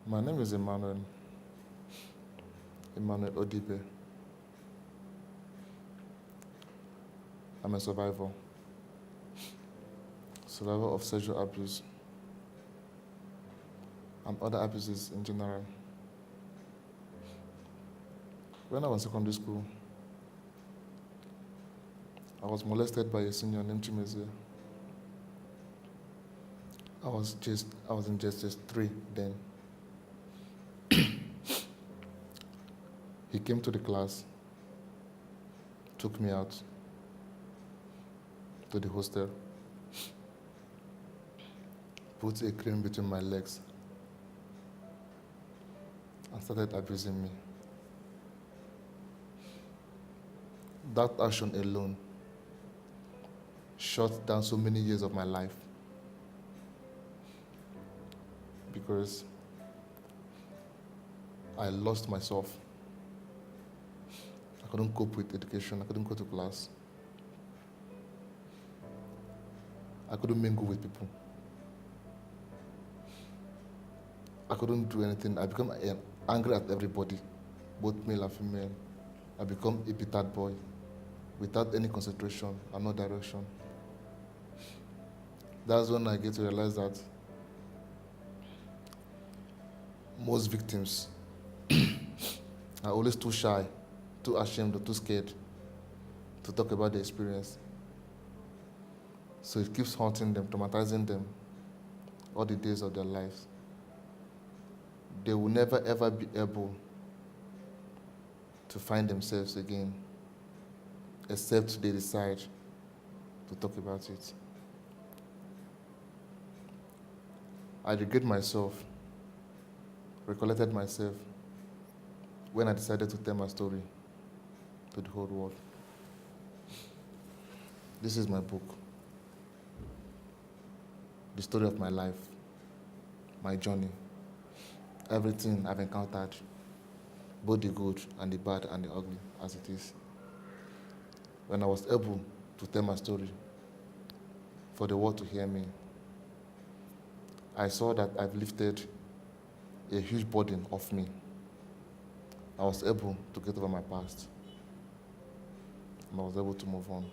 My name is Emmanuel Odibe. I'm a survivor of sexual abuse and other abuses in general. When I was in secondary school, I was molested by a senior named Chimezie. I was in just 3 then. He came to the class, took me out to the hostel, put a cream between my legs, and started abusing me. That action alone shut down so many years of my life because I lost myself. I couldn't cope with education. I couldn't go to class. I couldn't mingle with people. I couldn't do anything. I became angry at everybody, both male and female. I become a bitter boy without any concentration and no direction. That's when I get to realize that most victims are always too shy, too ashamed, or too scared to talk about the experience. So it keeps haunting them, traumatizing them all the days of their lives. They will never ever be able to find themselves again, except they decide to talk about it. I regret myself, recollected myself when I decided to tell my story to the whole world. This is my book, the story of my life, my journey, everything I've encountered, both the good and the bad and the ugly as it is. When I was able to tell my story for the world to hear me, I saw that I've lifted a huge burden off me. I was able to get over my past, and I was able to move on.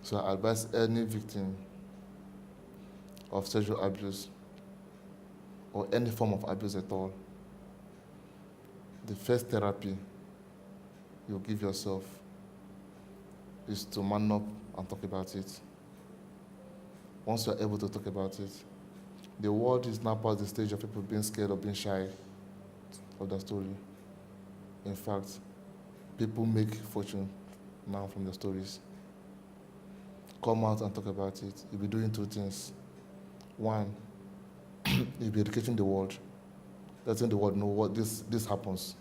So I advise any victim of sexual abuse or any form of abuse at all, the first therapy you give yourself is to man up and talk about it. Once you're able to talk about it, the world is now past the stage of people being scared or being shy of their story. In fact, people make fortune now from their stories. Come out and talk about it. You'll be doing 2 things. One, you'll be educating the world, letting the world know what this happens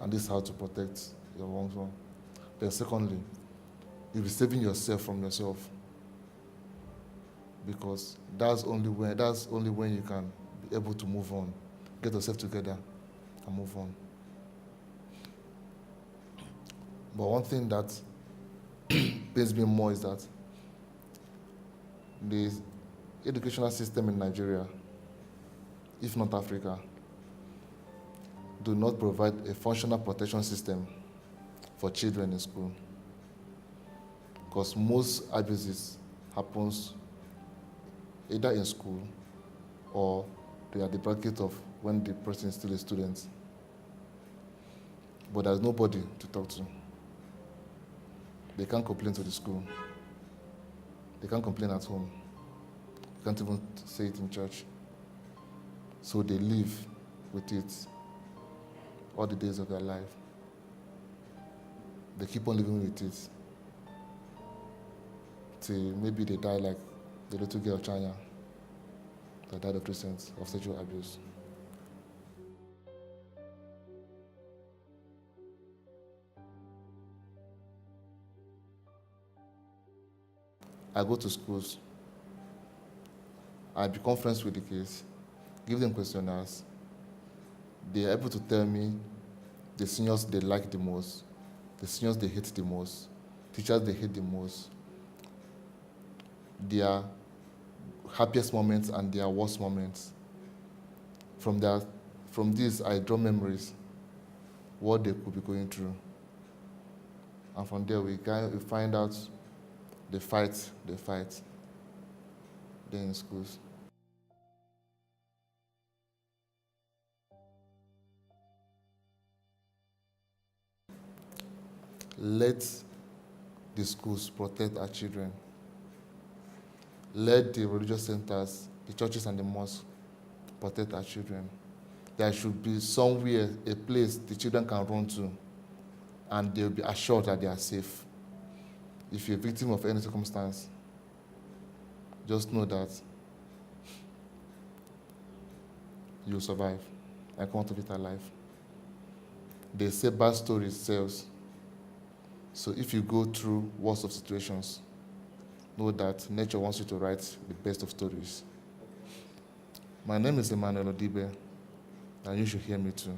and this is how to protect your own one. Then secondly, you'll be saving yourself from yourself, because that's only when you can be able to move on, get yourself together and move on. But one thing that pains me more is that the educational system in Nigeria, if not Africa, do not provide a functional protection system for children in school. Because most abuses happens either in school or they are the bracket of when the person is still a student. But there's nobody to talk to. They can't complain to the school. They can't complain at home. They can't even say it in church. So they live with it all the days of their life. They keep on living with it till maybe they die, like the little girl China that died of recent of sexual abuse. I go to schools. I become friends with the kids, give them questionnaires. They are able to tell me the seniors they like the most, the seniors they hate the most, teachers they hate the most, their happiest moments and their worst moments. From this, I draw memories, what they could be going through. And from there, we find out the fight there in schools. Let the schools protect our children. Let the religious centers, the churches and the mosques protect our children. There should be somewhere, a place the children can run to, and they'll be assured that they are safe. If you're a victim of any circumstance, just know that you'll survive and come out of it alive. They say bad stories sells. So if you go through worst of situations, know that nature wants you to write the best of stories. My name is Emmanuel Odibe, and you should hear me too.